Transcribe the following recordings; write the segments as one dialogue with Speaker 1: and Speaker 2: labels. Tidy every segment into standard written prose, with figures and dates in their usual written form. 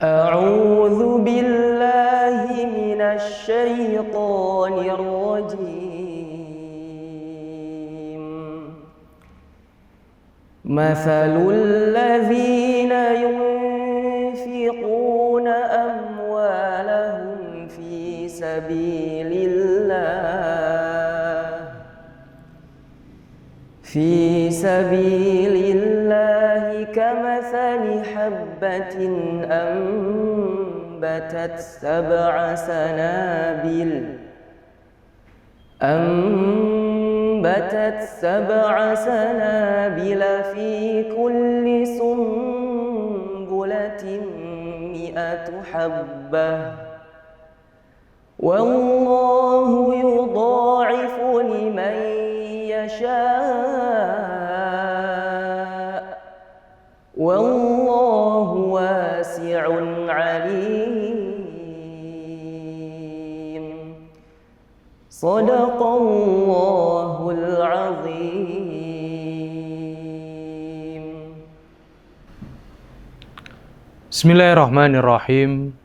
Speaker 1: أعوذ بالله من الشيطان الرجيم. مثل الذين ينفقون أموالهم في سبيل الله كمثل حبة أنبتت سبع سنابل في كل سنبلة 100 حبة والله يضاعف لمن يشاء والله واسع عليم. صدق الله العظيم.
Speaker 2: Bismillahirrahmanirrahim.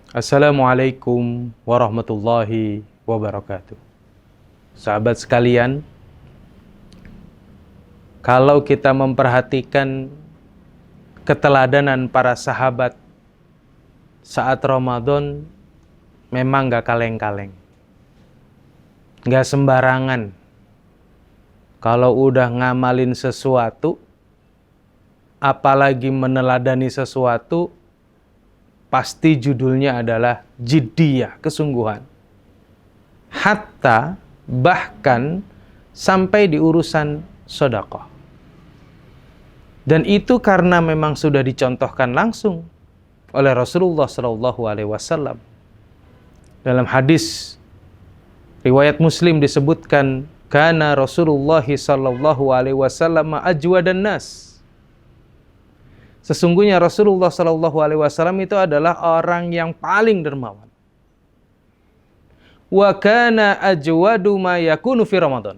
Speaker 2: Assalamualaikum warahmatullahi wabarakatuh. Sahabat sekalian, kalau kita memperhatikan keteladanan para sahabat saat Ramadan, memang gak kaleng-kaleng, gak sembarangan. Kalau udah ngamalin sesuatu, apalagi meneladani sesuatu, pasti judulnya adalah jiddiyah, kesungguhan. Hatta, bahkan sampai di urusan sedekah. Dan itu karena memang sudah dicontohkan langsung oleh Rasulullah SAW. Dalam hadis riwayat Muslim disebutkan, kana Rasulullah SAW ajwadan nas. Sesungguhnya Rasulullah SAW itu adalah orang yang paling dermawan. Wa kana ajwadu ma yakunu fi Ramadan.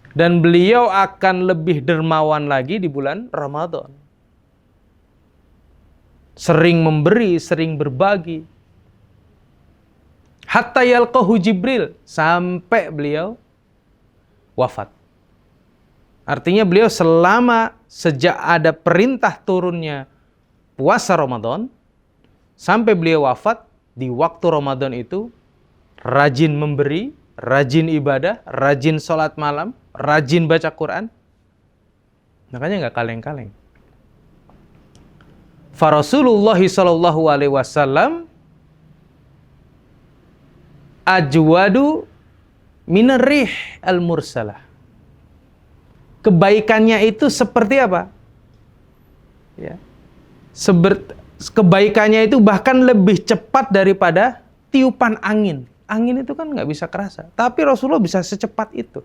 Speaker 2: Dan beliau akan lebih dermawan lagi di bulan Ramadan. Sering memberi, sering berbagi. Hatta yalqahu Jibril, sampai beliau wafat. Artinya beliau sejak ada perintah turunnya puasa Ramadan, sampai beliau wafat, di waktu Ramadan itu rajin memberi, rajin ibadah, rajin sholat malam, rajin baca Quran. Makanya nggak kaleng-kaleng. Fa Rasulullah sallallahu alaihi wasallam ajwadu minar rih al-mursalah. Kebaikannya itu seperti apa? Ya. Kebaikannya itu bahkan lebih cepat daripada tiupan angin. Angin itu kan nggak bisa kerasa, tapi Rasulullah bisa secepat itu.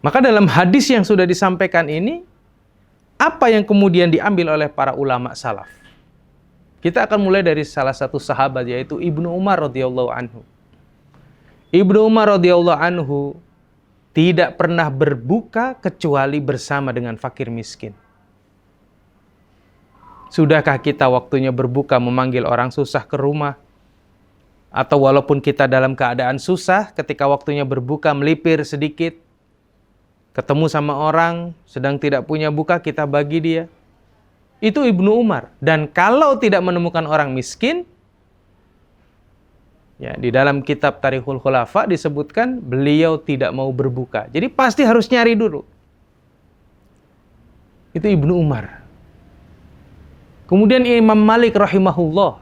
Speaker 2: Maka dalam hadis yang sudah disampaikan ini, apa yang kemudian diambil oleh para ulama salaf? Kita akan mulai dari salah satu sahabat, yaitu Ibnu Umar radhiyallahu anhu. Ibnu Umar radhiyallahu anhu tidak pernah berbuka kecuali bersama dengan fakir miskin. Sudahkah kita waktunya berbuka memanggil orang susah ke rumah? Atau walaupun kita dalam keadaan susah, ketika waktunya berbuka melipir sedikit, ketemu sama orang sedang tidak punya buka, kita bagi dia. Itu Ibnu Umar. Dan kalau tidak menemukan orang miskin, ya, di dalam kitab Tarikhul Khulafa disebutkan beliau tidak mau berbuka. Jadi pasti harus nyari dulu. Itu Ibnu Umar. Kemudian Imam Malik rahimahullah,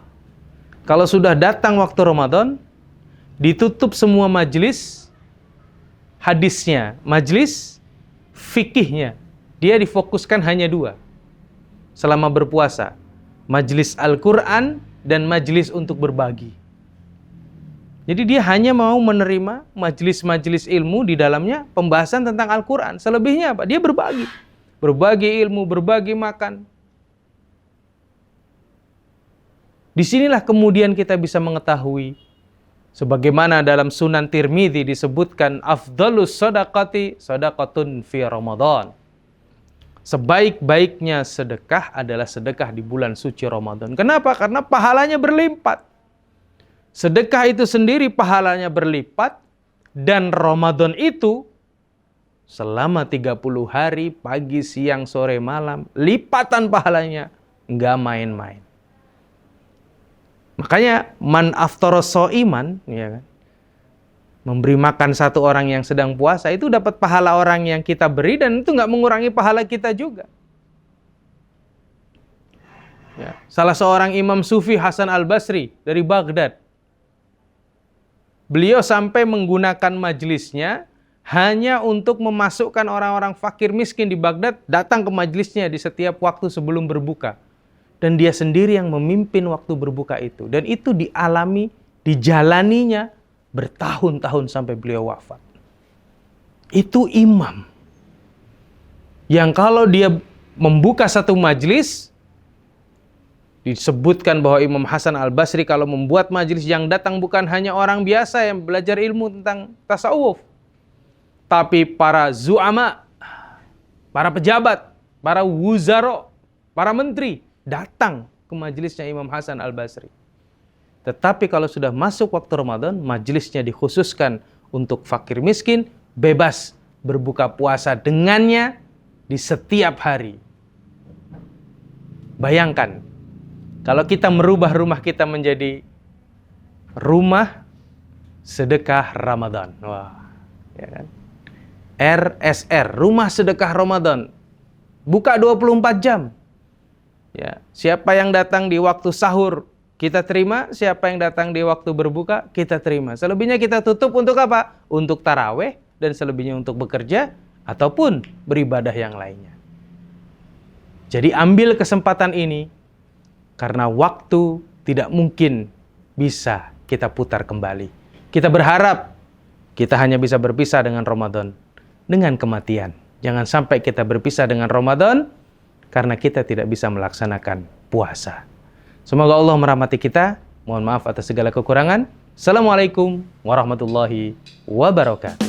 Speaker 2: kalau sudah datang waktu Ramadan, ditutup semua majelis hadisnya, majelis fikihnya. Dia difokuskan hanya 2 selama berpuasa. Majelis Al-Quran dan majelis untuk berbagi. Jadi dia hanya mau menerima majelis-majelis ilmu di dalamnya pembahasan tentang Al-Quran. Selebihnya apa? Dia berbagi. Berbagi ilmu, berbagi makan. Disinilah kemudian kita bisa mengetahui, sebagaimana dalam Sunan Tirmidzi disebutkan, afdhalus shadaqati shadaqatun fi Ramadan. sebaik-baiknya sedekah adalah sedekah di bulan suci Ramadan. Kenapa? Karena pahalanya berlipat. Sedekah itu sendiri pahalanya berlipat, dan Ramadan itu selama 30 hari, pagi, siang, sore, malam, lipatan pahalanya nggak main-main. Makanya man aftara shaiman, ya kan? Memberi makan satu orang yang sedang puasa itu dapat pahala orang yang kita beri, dan itu nggak mengurangi pahala kita juga. Ya. Salah seorang imam sufi, Hasan al-Basri dari Baghdad, beliau sampai menggunakan majelisnya hanya untuk memasukkan orang-orang fakir miskin di Baghdad datang ke majelisnya di setiap waktu sebelum berbuka. Dan dia sendiri yang memimpin waktu berbuka itu. Dan itu dialami, dijalaninya bertahun-tahun sampai beliau wafat. Itu imam yang kalau dia membuka satu majelis, disebutkan bahwa Imam Hasan al-Basri kalau membuat majelis yang datang bukan hanya orang biasa yang belajar ilmu tentang tasawuf, tapi para zu'ama, para pejabat, para wuzaro, para menteri datang ke majelisnya Imam Hasan al-Basri. Tetapi kalau sudah masuk waktu Ramadan, majelisnya dikhususkan untuk fakir miskin, bebas berbuka puasa dengannya di setiap hari. Bayangkan, kalau kita merubah rumah kita menjadi rumah sedekah Ramadan. Wah, ya kan? RSR, Rumah Sedekah Ramadan. Buka 24 jam. Ya, siapa yang datang di waktu sahur, kita terima. Siapa yang datang di waktu berbuka, kita terima. Selebihnya kita tutup untuk apa? Untuk taraweh, dan selebihnya untuk bekerja ataupun beribadah yang lainnya. Jadi ambil kesempatan ini, karena waktu tidak mungkin bisa kita putar kembali. Kita berharap kita hanya bisa berpisah dengan Ramadan dengan kematian. Jangan sampai kita berpisah dengan Ramadan karena kita tidak bisa melaksanakan puasa. Semoga Allah merahmati kita. Mohon maaf atas segala kekurangan. Assalamualaikum warahmatullahi wabarakatuh.